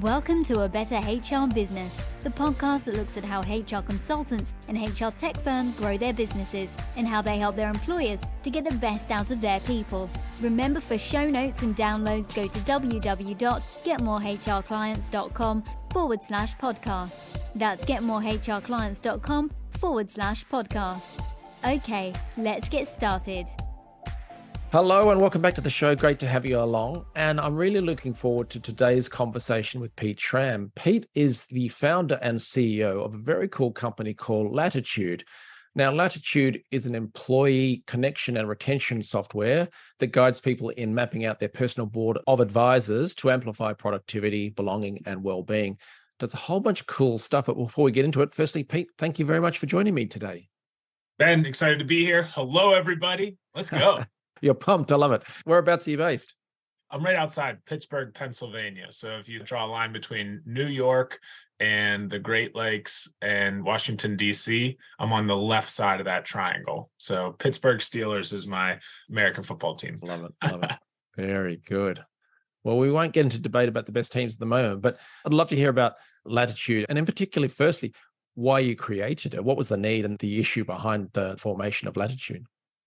Welcome to A Better HR Business, the podcast that looks at how HR consultants and HR tech firms grow their businesses and how they help their employers to get the best out of their people. Remember, for show notes and downloads, go to www.getmorehrclients.com/podcast. That's getmorehrclients.com/podcast. Okay, let's get started. Hello and welcome back to the show. Great to have you along. And I'm really looking forward to today's conversation with Pete Schramm. Pete is the founder and CEO of a very cool company called Lattitude. Now, Lattitude is an employee connection and retention software that guides people in mapping out their personal board of advisors to amplify productivity, belonging, and well-being. Does a whole bunch of cool stuff. But before we get into it, firstly, Pete, thank you very much for joining me today. Ben, excited to be here. Hello, everybody. Let's go. You're pumped. I love it. Whereabouts are you based? I'm right outside Pittsburgh, Pennsylvania. So if you draw a line between New York and the Great Lakes and Washington, D.C., I'm on the left side of that triangle. So Pittsburgh Steelers is my American football team. Love it. Love it. Very good. Well, we won't get into debate about the best teams at the moment, but I'd love to hear about Lattitude. And in particular, firstly, why you created it. What was the need and the issue behind the formation of Lattitude?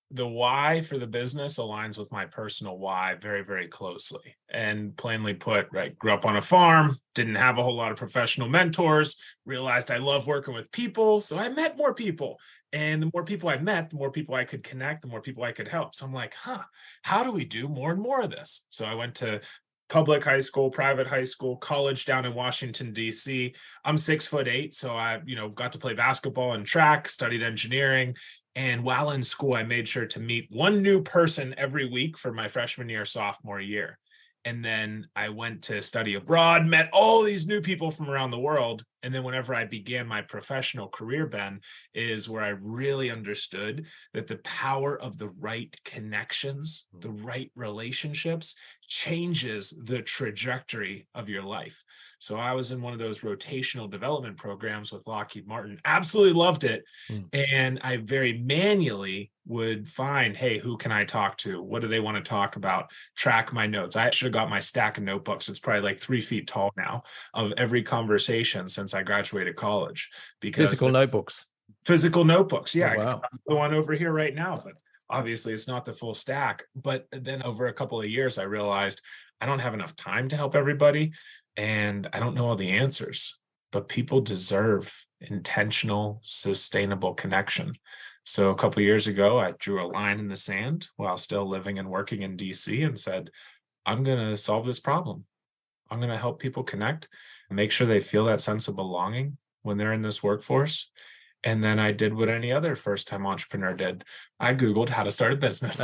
The why for the business aligns with my personal why very, very closely. And plainly put, right, grew up on a farm, didn't have a whole lot of professional mentors, realized I love working with people. So I met more people. And the more people I met, the more people I could connect, the more people I could help. So I'm like, how do we do more and more of this? So I went to public high school, private high school, college down in Washington, D.C. I'm 6'8", so I, got to play basketball and track, studied engineering. And while in school, I made sure to meet one new person every week for my freshman year, sophomore year. And then I went to study abroad, met all these new people from around the world. And then whenever I began my professional career, Ben, is where I really understood that the power of the right connections, the right relationships changes the trajectory of your life. So I was in one of those rotational development programs with Lockheed Martin, absolutely loved it. And I very manually would find, hey, who can I talk to? What do they want to talk about? Track my notes. I should have got my stack of notebooks. It's probably like 3 feet tall now of every conversation since I graduated college. Because Physical notebooks. Yeah. Oh, wow. I go on over here right now, but obviously it's not the full stack. But then over a couple of years, I realized I don't have enough time to help everybody. And I don't know all the answers, but people deserve intentional, sustainable connection. So a couple of years ago, I drew a line in the sand while still living and working in DC and said, I'm going to solve this problem. I'm going to help people connect and make sure they feel that sense of belonging when they're in this workforce. And then I did what any other first-time entrepreneur did. I Googled how to start a business.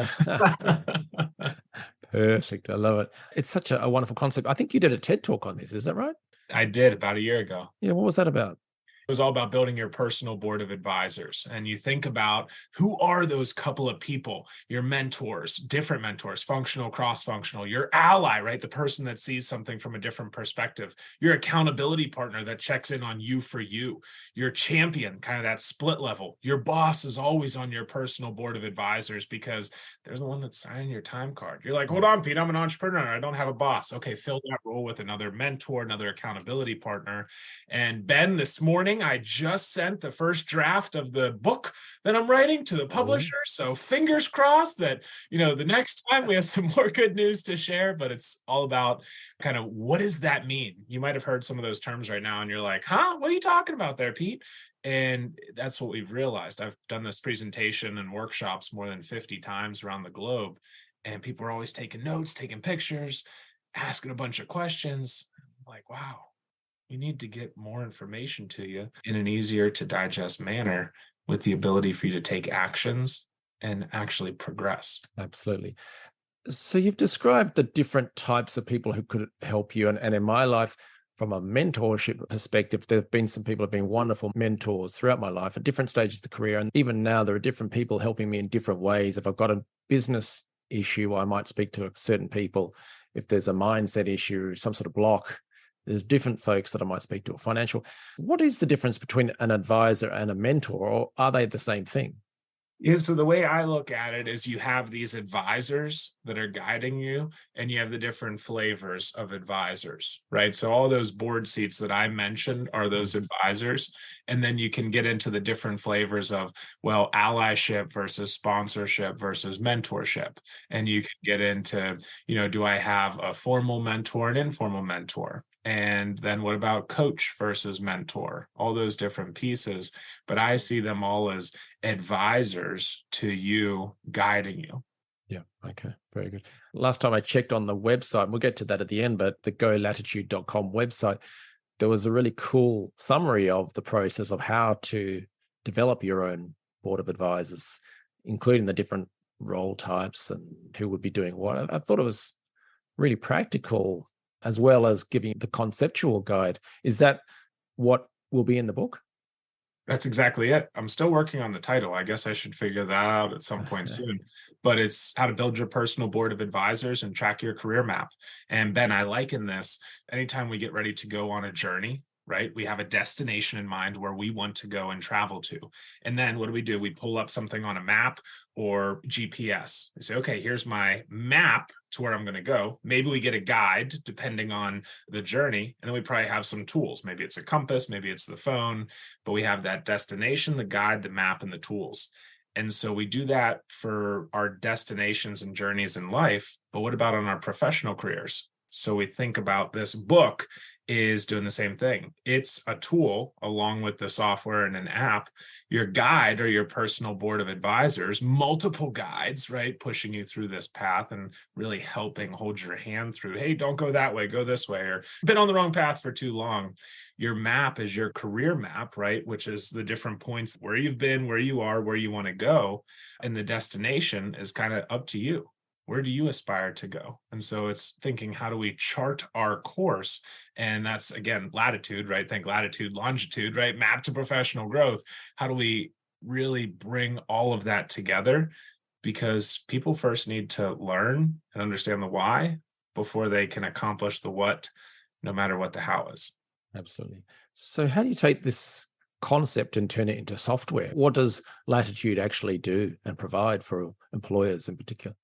Perfect. I love it. It's such a wonderful concept. I think you did a TED talk on this. Is that right? I did about a year ago. Yeah. What was that about? It was all about building your personal board of advisors. And you think about who are those couple of people, your mentors, different mentors, functional, cross-functional, your ally, right? The person that sees something from a different perspective, your accountability partner that checks in on you for you, your champion, kind of that split level. Your boss is always on your personal board of advisors because they're the one that's signing your time card. You're like, hold on, Pete, I'm an entrepreneur. I don't have a boss. Okay, fill that role with another mentor, another accountability partner. And Ben, this morning, I just sent the first draft of the book that I'm writing to the publisher. So fingers crossed that, the next time we have some more good news to share, but it's all about kind of what does that mean? You might have heard some of those terms right now and you're like, what are you talking about there, Pete? And that's what we've realized. I've done this presentation and workshops more than 50 times around the globe, and people are always taking notes, taking pictures, asking a bunch of questions. I'm like, wow. You need to get more information to you in an easier to digest manner with the ability for you to take actions and actually progress. Absolutely. So you've described the different types of people who could help you. And in my life, from a mentorship perspective, there have been some people who have been wonderful mentors throughout my life at different stages of the career. And even now, there are different people helping me in different ways. If I've got a business issue, I might speak to certain people. If there's a mindset issue, some sort of block, there's different folks that I might speak to. Financial. What is the difference between an advisor and a mentor, or are they the same thing? Yeah, so the way I look at it is you have these advisors that are guiding you, and you have the different flavors of advisors, right? So all those board seats that I mentioned are those advisors. And then you can get into the different flavors of, well, allyship versus sponsorship versus mentorship. And you can get into, do I have a formal mentor and informal mentor? And then what about coach versus mentor? All those different pieces. But I see them all as advisors to you, guiding you. Yeah. Okay. Very good. Last time I checked on the website, we'll get to that at the end, but the golatitude.com website, there was a really cool summary of the process of how to develop your own board of advisors, including the different role types and who would be doing what. I thought it was really practical, as well as giving the conceptual guide. Is that what will be in the book? That's exactly it. I'm still working on the title. I guess I should figure that out at some point soon. But it's how to build your personal board of advisors and track your career map. And Ben, I liken this anytime we get ready to go on a journey, right? We have a destination in mind where we want to go and travel to. And then what do? We pull up something on a map or GPS. We say, okay, here's my map to where I'm going to go. Maybe we get a guide depending on the journey. And then we probably have some tools. Maybe it's a compass, maybe it's the phone, but we have that destination, the guide, the map, and the tools. And so we do that for our destinations and journeys in life. But what about on our professional careers? So we think about this book is doing the same thing. It's a tool along with the software and an app, your guide or your personal board of advisors, multiple guides, right? Pushing you through this path and really helping hold your hand through, hey, don't go that way, go this way, or been on the wrong path for too long. Your map is your career map, right? Which is the different points where you've been, where you are, where you want to go. And the destination is kind of up to you. Where do you aspire to go? And so it's thinking, how do we chart our course? And that's, again, latitude, right? Think latitude, longitude, right? Map to professional growth. How do we really bring all of that together? Because people first need to learn and understand the why before they can accomplish the what, no matter what the how is. Absolutely. So how do you take this concept and turn it into software? What does Latitude actually do and provide for employers in particular?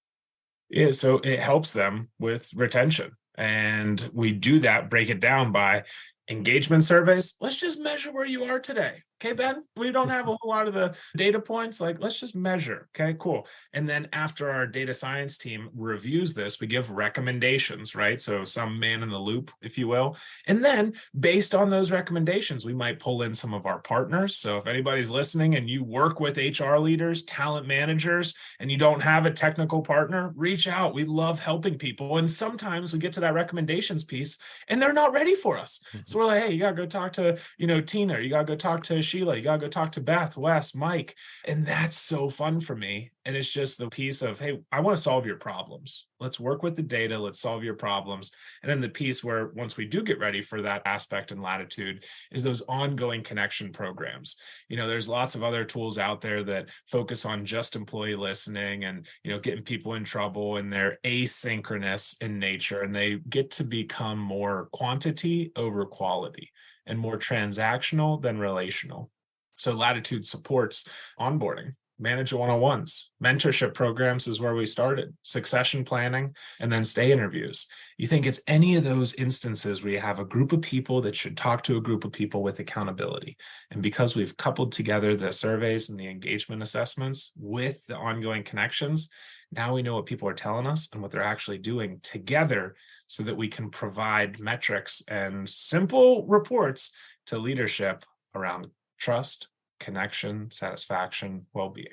Yeah, so it helps them with retention. And we do that, break it down by engagement surveys. Let's just measure where you are today. Okay, Ben, we don't have a whole lot of the data points. Like, let's just measure. Okay, cool. And then after our data science team reviews this, we give recommendations, right? So some man in the loop, if you will. And then based on those recommendations, we might pull in some of our partners. So if anybody's listening and you work with HR leaders, talent managers, and you don't have a technical partner, reach out. We love helping people. And sometimes we get to that recommendations piece and they're not ready for us. So we're like, hey, you got to go talk to, Tina, you got to go talk to Sheila, you got to go talk to Beth, Wes, Mike. And that's so fun for me. And it's just the piece of, hey, I want to solve your problems. Let's work with the data. Let's solve your problems. And then the piece where once we do get ready for that aspect in Latitude is those ongoing connection programs. There's lots of other tools out there that focus on just employee listening and, getting people in trouble, and they're asynchronous in nature, and they get to become more quantity over quality and more transactional than relational. So Latitude supports onboarding, manager one-on-ones, mentorship programs is where we started, succession planning, and then stay interviews. You think it's any of those instances where you have a group of people that should talk to a group of people with accountability. And because we've coupled together the surveys and the engagement assessments with the ongoing connections, now we know what people are telling us and what they're actually doing together so that we can provide metrics and simple reports to leadership around trust, connection, satisfaction, well-being.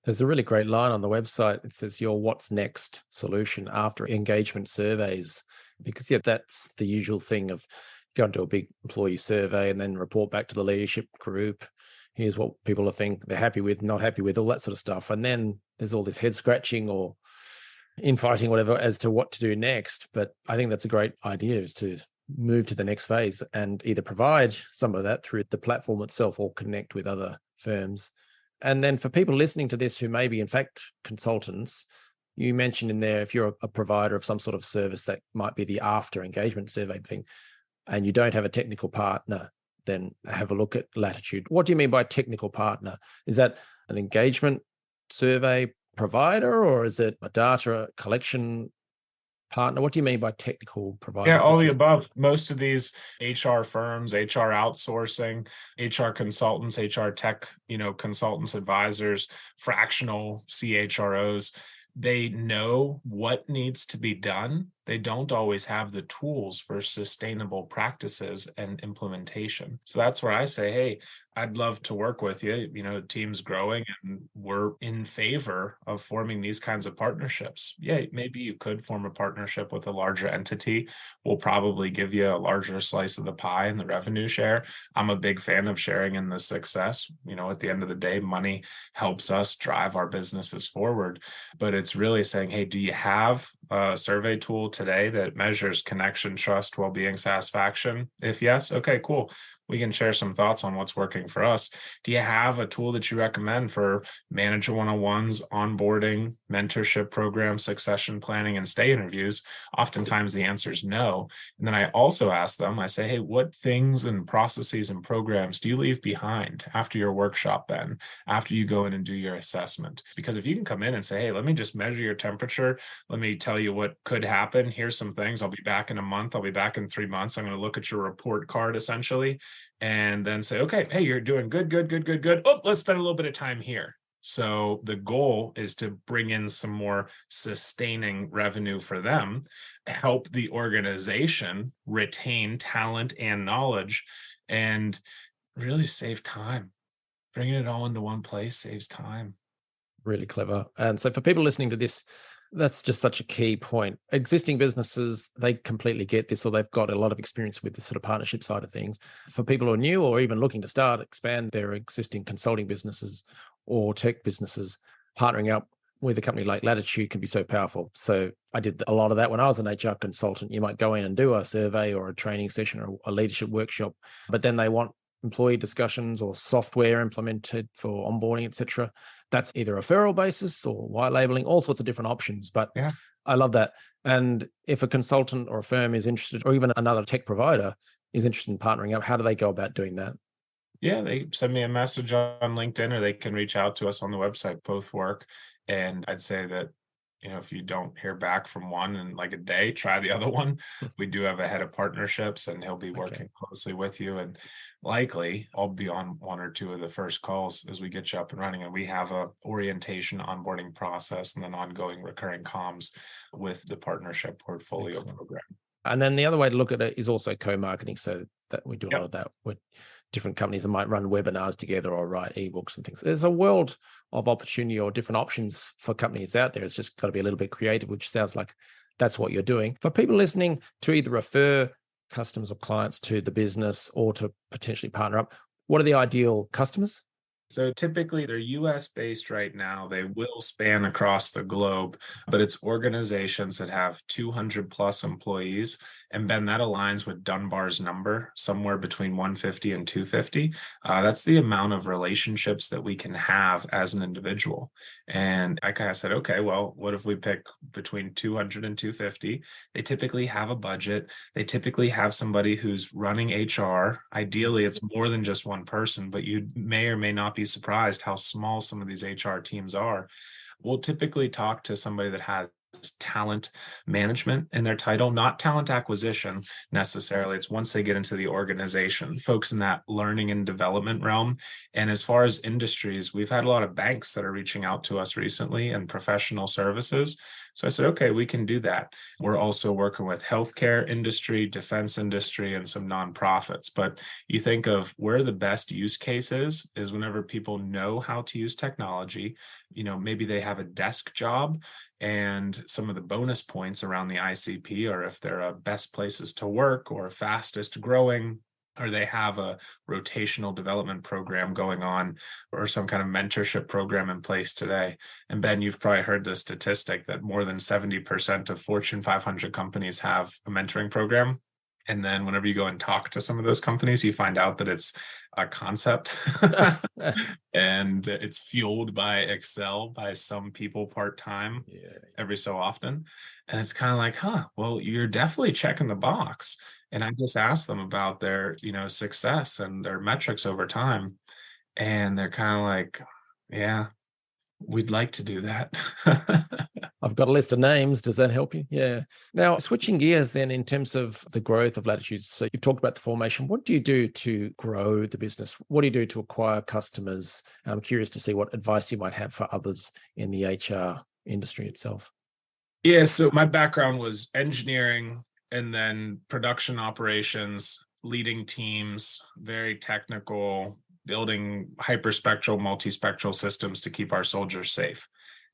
There's a really great line on the website. It says your what's next solution after engagement surveys, because that's the usual thing of you got to do a big employee survey and then report back to the leadership group. Here's what people think they're happy with, not happy with, all that sort of stuff. And then there's all this head scratching or infighting, whatever, as to what to do next. But I think that's a great idea, is to move to the next phase and either provide some of that through the platform itself or connect with other firms. And then for people listening to this who may be in fact consultants, you mentioned in there, if you're a provider of some sort of service that might be the after engagement survey thing, and you don't have a technical partner, then have a look at Latitude. What do you mean by technical partner? Is that an engagement survey provider, or is it a data collection partner? What do you mean by technical provider? Yeah, all the above. Most of these HR firms, HR outsourcing, HR consultants, HR tech, consultants, advisors, fractional CHROs, they know what needs to be done. They don't always have the tools for sustainable practices and implementation. So that's where I say, hey, I'd love to work with you. The team's growing and we're in favor of forming these kinds of partnerships. Yeah, maybe you could form a partnership with a larger entity. We'll probably give you a larger slice of the pie and the revenue share. I'm a big fan of sharing in the success. At the end of the day, money helps us drive our businesses forward. But it's really saying, hey, do you have a survey tool today that measures connection, trust, well-being, satisfaction? If yes, okay, cool. We can share some thoughts on what's working for us. Do you have a tool that you recommend for manager one-on-ones, onboarding, mentorship programs, succession planning, and stay interviews? Oftentimes the answer is no. And then I also ask them, I say, hey, what things and processes and programs do you leave behind after your workshop then, after you go in and do your assessment? Because if you can come in and say, hey, let me just measure your temperature, let me tell you what could happen, here's some things, I'll be back in a month, I'll be back in 3 months, I'm going to look at your report card essentially, and then say, okay, hey, you're doing good. Oh, let's spend a little bit of time here. So the goal is to bring in some more sustaining revenue for them, help the organization retain talent and knowledge, and really save time. Bringing it all into one place saves time. Really clever. And so for people listening to this, that's just such a key point. Existing businesses, they completely get this, or they've got a lot of experience with the sort of partnership side of things. For people who are new or even looking to expand their existing consulting businesses or tech businesses, partnering up with a company like Lattitude can be so powerful. So I did a lot of that when I was an HR consultant. You might go in and do a survey or a training session or a leadership workshop, but then they want employee discussions or software implemented for onboarding, etc. That's either a referral basis or white labeling, all sorts of different options. But yeah, I love that. And if a consultant or a firm is interested, or even another tech provider is interested in partnering up, how do they go about doing that? Yeah, they send me a message on LinkedIn, or they can reach out to us on the website. Both work. And I'd say that, if you don't hear back from one in like a day, try the other one. We do have a head of partnerships, and he'll be working closely with you. And likely I'll be on one or two of the first calls as we get you up and running. And we have a orientation onboarding process and then ongoing recurring comms with the partnership portfolio program. And then the other way to look at it is also co-marketing. So that we do a lot of that with different companies that might run webinars together or write ebooks and things. There's a world of opportunity or different options for companies out there. It's just got to be a little bit creative, which sounds like that's what you're doing. For people listening to either refer customers or clients to the business or to potentially partner up, what are the ideal customers? So typically they're US based right now. They will span across the globe, but it's organizations that have 200 plus employees. And Ben, that aligns with Dunbar's number, somewhere between 150 and 250. That's the amount of relationships that we can have as an individual. And I kind of said, okay, well, what if we pick between 200 and 250? They typically have a budget. They typically have somebody who's running HR. Ideally, it's more than just one person, but you may or may not be surprised how small some of these HR teams are. We'll typically talk to somebody that has talent management in their title, not talent acquisition necessarily. It's once they get into the organization, folks in that learning and development realm. And as far as industries, we've had a lot of banks that are reaching out to us recently and professional services. So I said, okay, we can do that. We're also working with healthcare industry, defense industry, and some nonprofits. But you think of where the best use case is whenever people know how to use technology. Maybe they have a desk job, and some of the bonus points around the ICP are if they're a best places to work or fastest growing, or they have a rotational development program going on or some kind of mentorship program in place today. And Ben, you've probably heard the statistic that more than 70% of Fortune 500 companies have a mentoring program. And then whenever you go and talk to some of those companies, you find out that it's a concept and it's fueled by Excel by some people part-time every so often. And it's kind of like, well, you're definitely checking the box. And I just asked them about their, success and their metrics over time. And they're kind of like, yeah, We'd like to do that. I've got a list of names. Does that help you? Yeah. Now, switching gears then in terms of the growth of Latitude. So you've talked about the formation. What do you do to grow the business? What do you do to acquire customers? I'm curious to see what advice you might have for others in the HR industry itself. Yeah, so my background was engineering and then production operations, leading teams, very technical, building hyperspectral, multispectral systems to keep our soldiers safe.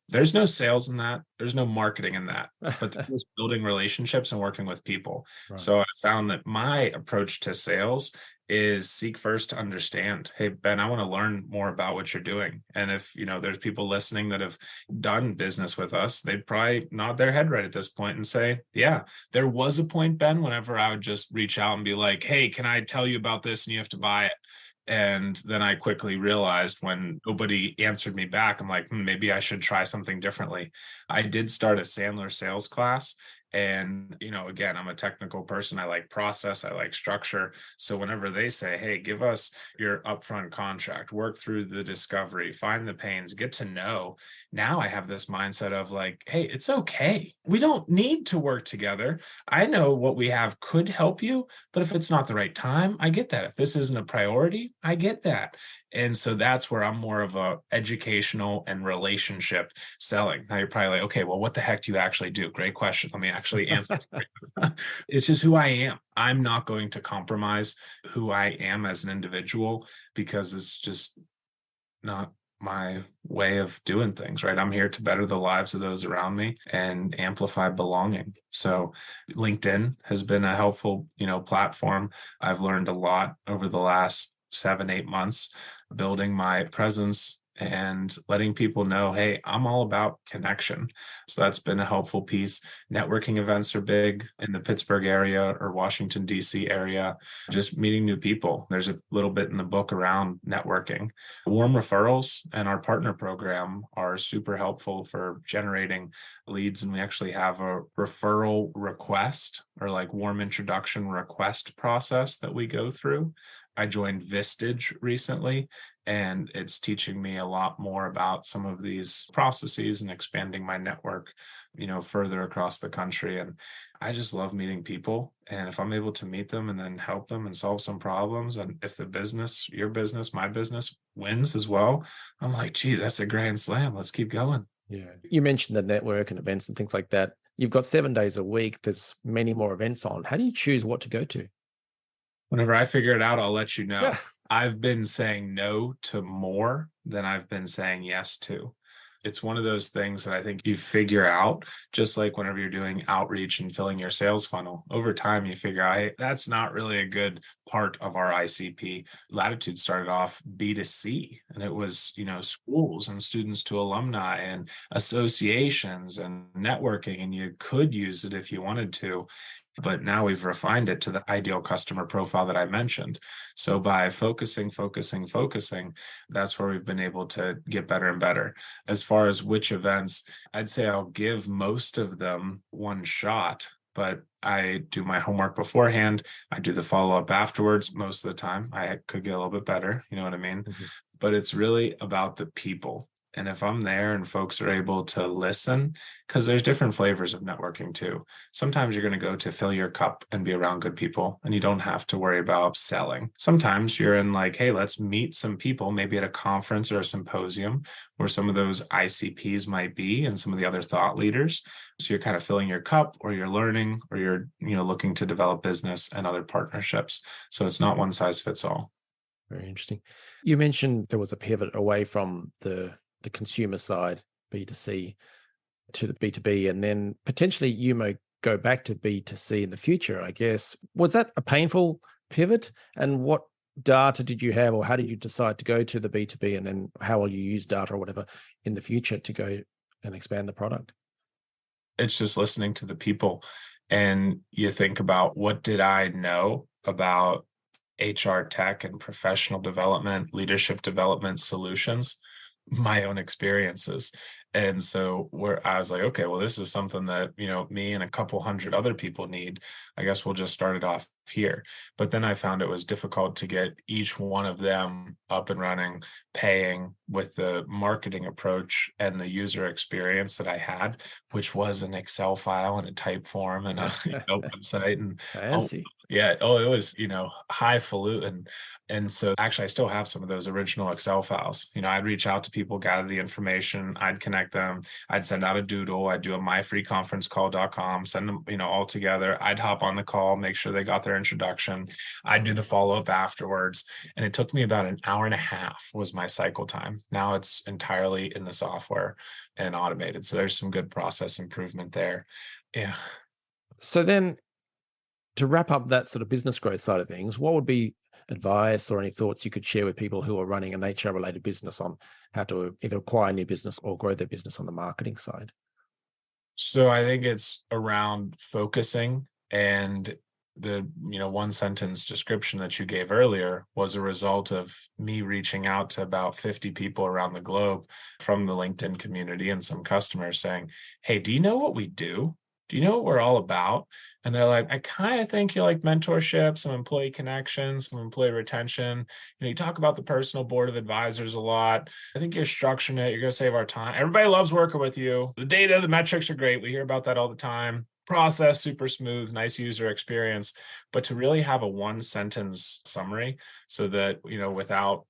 There's no sales in that. There's no marketing in that, but there's building relationships and working with people. Right. So I found that my approach to sales is seek first to understand. Hey, Ben, I want to learn more about what you're doing. And if, there's people listening that have done business with us, they'd probably nod their head right at this point and say, yeah, there was a point, Ben, whenever I would just reach out and be like, hey, can I tell you about this? And you have to buy it. And then I quickly realized when nobody answered me back, I'm like, maybe I should try something differently. I did start a Sandler sales class. And, again, I'm a technical person. I like process. I like structure. So whenever they say, hey, give us your upfront contract, work through the discovery, find the pains, get to know. Now I have this mindset of like, hey, it's okay. We don't need to work together. I know what we have could help you, but if it's not the right time, I get that. If this isn't a priority, I get that. And so that's where I'm more of a educational and relationship selling. Now you're probably like, okay, well, what the heck do you actually do? Great question. Let me actually answer. It's just who I am. I'm not going to compromise who I am as an individual because it's just not my way of doing things, right? I'm here to better the lives of those around me and amplify belonging. So LinkedIn has been a helpful, platform. I've learned a lot over the last 7-8 months, building my presence and letting people know, hey, I'm all about connection. So that's been a helpful piece. Networking events are big in the Pittsburgh area or Washington, D.C. area, just meeting new people. There's a little bit in the book around networking. Warm referrals and our partner program are super helpful for generating leads. And we actually have a referral request or like warm introduction request process that we go through. I joined Vistage recently, and it's teaching me a lot more about some of these processes and expanding my network, further across the country. And I just love meeting people. And if I'm able to meet them and then help them and solve some problems, and if the business, your business, my business wins as well, I'm like, geez, that's a grand slam. Let's keep going. Yeah. You mentioned the network and events and things like that. You've got 7 days a week. There's many more events on. How do you choose what to go to? Whenever I figure it out, I'll let you know. Yeah. I've been saying no to more than I've been saying yes to. It's one of those things that I think you figure out, just like whenever you're doing outreach and filling your sales funnel. Over time, you figure out, hey, that's not really a good part of our ICP. Latitude started off B2C, and it was, schools and students to alumni and associations and networking, and you could use it if you wanted to. But now we've refined it to the ideal customer profile that I mentioned. So by focusing, that's where we've been able to get better and better. As far as which events, I'd say I'll give most of them one shot, but I do my homework beforehand. I do the follow-up afterwards. Most of the time, I could get a little bit better. You know what I mean? Mm-hmm. But it's really about the people. And if I'm there and folks are able to listen, because there's different flavors of networking too. Sometimes you're going to go to fill your cup and be around good people, and you don't have to worry about selling. Sometimes you're in like, hey, let's meet some people, maybe at a conference or a symposium where some of those ICPs might be and some of the other thought leaders. So you're kind of filling your cup, or you're learning, or you're, looking to develop business and other partnerships. So it's not one size fits all. Very interesting. You mentioned there was a pivot away from the consumer side, B2C, to the B2B, and then potentially you may go back to B2C in the future, I guess. Was that a painful pivot? And what data did you have, or how did you decide to go to the B2B, and then how will you use data or whatever in the future to go and expand the product? It's just listening to the people. And you think about, what did I know about HR tech and professional development, leadership development solutions? My own experiences. And so where I was like, okay, well, this is something that, me and a couple hundred other people need. I guess we'll just start it off here. But then I found it was difficult to get each one of them up and running, paying with the marketing approach and the user experience that I had, which was an Excel file and a type form and a website. And oh, Fancy. yeah, oh, it was, highfalutin. And so actually, I still have some of those original Excel files. I'd reach out to people, gather the information, I'd connect them, I'd send out a doodle, I'd do a myfreeconferencecall.com, send them, all together. I'd hop on the call, make sure they got their introduction. I'd do the follow-up afterwards. And it took me about an hour and a half was my cycle time. Now it's entirely in the software and automated. So there's some good process improvement there. Yeah. So then to wrap up that sort of business growth side of things, what would be advice or any thoughts you could share with people who are running an HR related business on how to either acquire new business or grow their business on the marketing side? So I think it's around focusing, and the one sentence description that you gave earlier was a result of me reaching out to about 50 people around the globe from the LinkedIn community and some customers saying, hey, do you know what we do? Do you know what we're all about? And they're like, I kind of think you like mentorship, some employee connections, some employee retention. You talk about the personal board of advisors a lot. I think you're structuring it. You're going to save our time. Everybody loves working with you. The data, the metrics are great. We hear about that all the time. Process, super smooth, nice user experience. But to really have a one sentence summary so that, without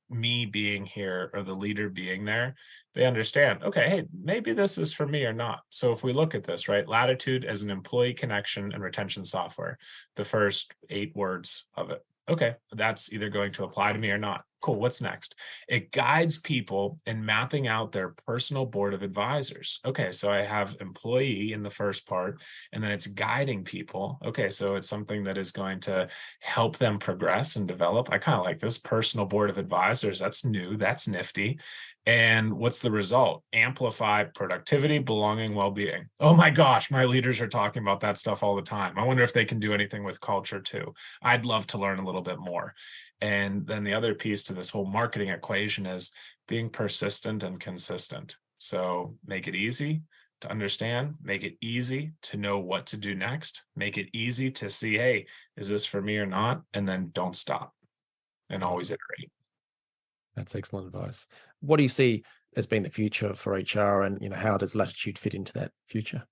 me being here or the leader being there, they understand, okay, hey, maybe this is for me or not. So if we look at this, right, Latitude as an employee connection and retention software, the first 8 words of it. Okay, that's either going to apply to me or not. Cool, what's next? It guides people in mapping out their personal board of advisors. Okay, so I have employee in the first part, and then it's guiding people. Okay, so it's something that is going to help them progress and develop. I kind of like this personal board of advisors. That's new, that's nifty. And what's the result? Amplify productivity, belonging, well-being. Oh my gosh, my leaders are talking about that stuff all the time. I wonder if they can do anything with culture too. I'd love to learn a little bit more. And then the other piece to this whole marketing equation is being persistent and consistent. So make it easy to understand, make it easy to know what to do next, make it easy to see, hey, is this for me or not? And then don't stop and always iterate. That's excellent advice. What do you see as being the future for HR, and how does Latitude fit into that future?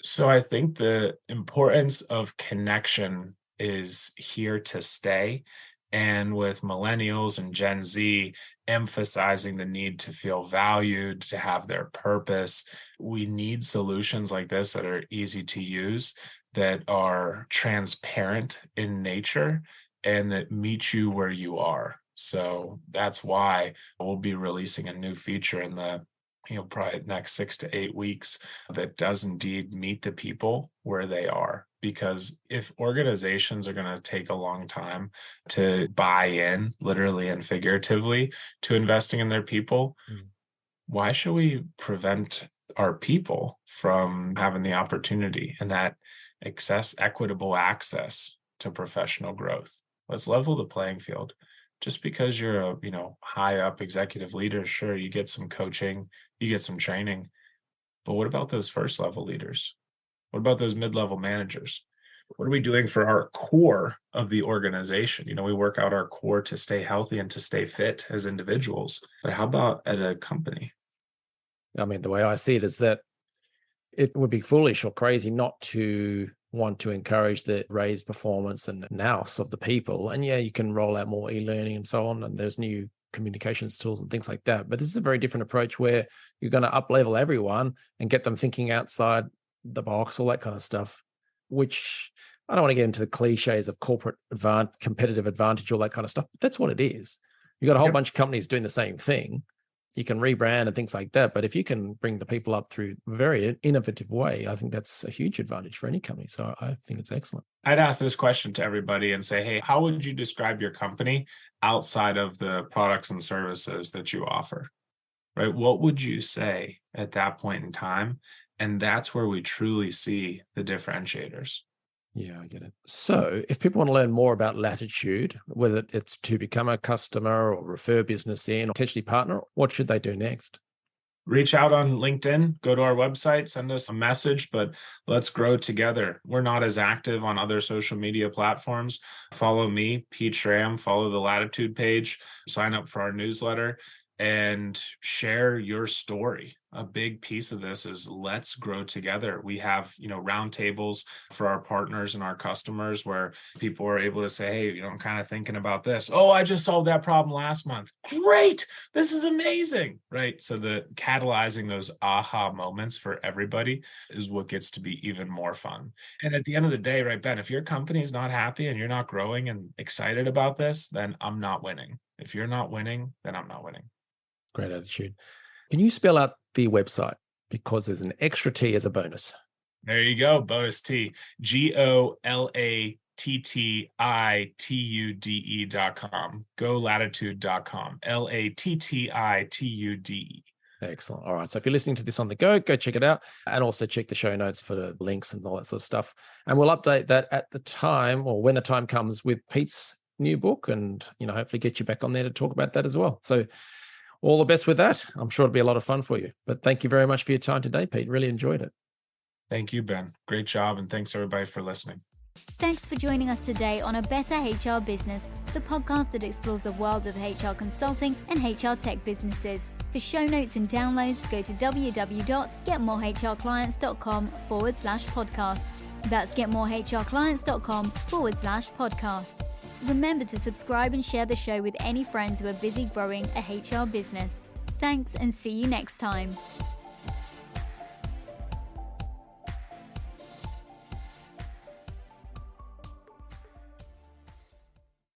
So I think the importance of connection is here to stay. And with millennials and Gen Z emphasizing the need to feel valued, to have their purpose, we need solutions like this that are easy to use, that are transparent in nature, and that meet you where you are. So that's why we'll be releasing a new feature in the probably next 6 to 8 weeks that does indeed meet the people where they are. Because if organizations are going to take a long time to buy in, literally and figuratively, to investing in their people, why should we prevent our people from having the opportunity and that equitable access to professional growth? Let's level the playing field. Just because you're a high up executive leader, sure, you get some coaching, you get some training, but what about those first level leaders? What about those mid-level managers? What are we doing for our core of the organization? We work out our core to stay healthy and to stay fit as individuals, but how about at a company? I mean, the way I see it is that it would be foolish or crazy not to want to encourage the raised performance and nous of the people. And yeah, you can roll out more e-learning and so on, and there's new communications tools and things like that. But this is a very different approach where you're going to up-level everyone and get them thinking outside the box, all that kind of stuff, which I don't want to get into the cliches of corporate competitive advantage, all that kind of stuff. But that's what it is. You've got a whole bunch of companies doing the same thing. You can rebrand and things like that. But if you can bring the people up through a very innovative way, I think that's a huge advantage for any company. So I think it's excellent. I'd ask this question to everybody and say, hey, how would you describe your company outside of the products and services that you offer? Right? What would you say at that point in time? And that's where we truly see the differentiators. Yeah, I get it. So if people want to learn more about Latitude, whether it's to become a customer or refer business in or potentially partner, what should they do next? reach out on LinkedIn, go to our website, send us a message, but let's grow together. We're not as active on other social media platforms. Follow me, Pete Schramm, follow the Lattitude page, sign up for our newsletter, and share your story. A big piece of this is let's grow together. We have, roundtables for our partners and our customers where people are able to say, hey, I'm kind of thinking about this. Oh, I just solved that problem last month. Great. This is amazing. Right. So the catalyzing those aha moments for everybody is what gets to be even more fun. And at the end of the day, right, Ben, if your company is not happy and you're not growing and excited about this, then I'm not winning. If you're not winning, then I'm not winning. Great attitude. Can you spell out the website? Because there's an extra T as a bonus. There you go. Bonus T. GOLATTITUDE.com. GoLattitude.com. LATTITUDE. Excellent. All right. So if you're listening to this on the go check it out. And also check the show notes for the links and all that sort of stuff. And we'll update that at the time, or when the time comes, with Pete's new book, and hopefully get you back on there to talk about that as well. So all the best with that. I'm sure it'll be a lot of fun for you. But thank you very much for your time today, Pete. Really enjoyed it. Thank you, Ben. Great job. And thanks everybody for listening. Thanks for joining us today on A Better HR Business, the podcast that explores the world of HR consulting and HR tech businesses. For show notes and downloads, go to www.getmorehrclients.com/podcast. That's getmorehrclients.com/podcast. Remember to subscribe and share the show with any friends who are busy growing a HR business. Thanks, and see you next time.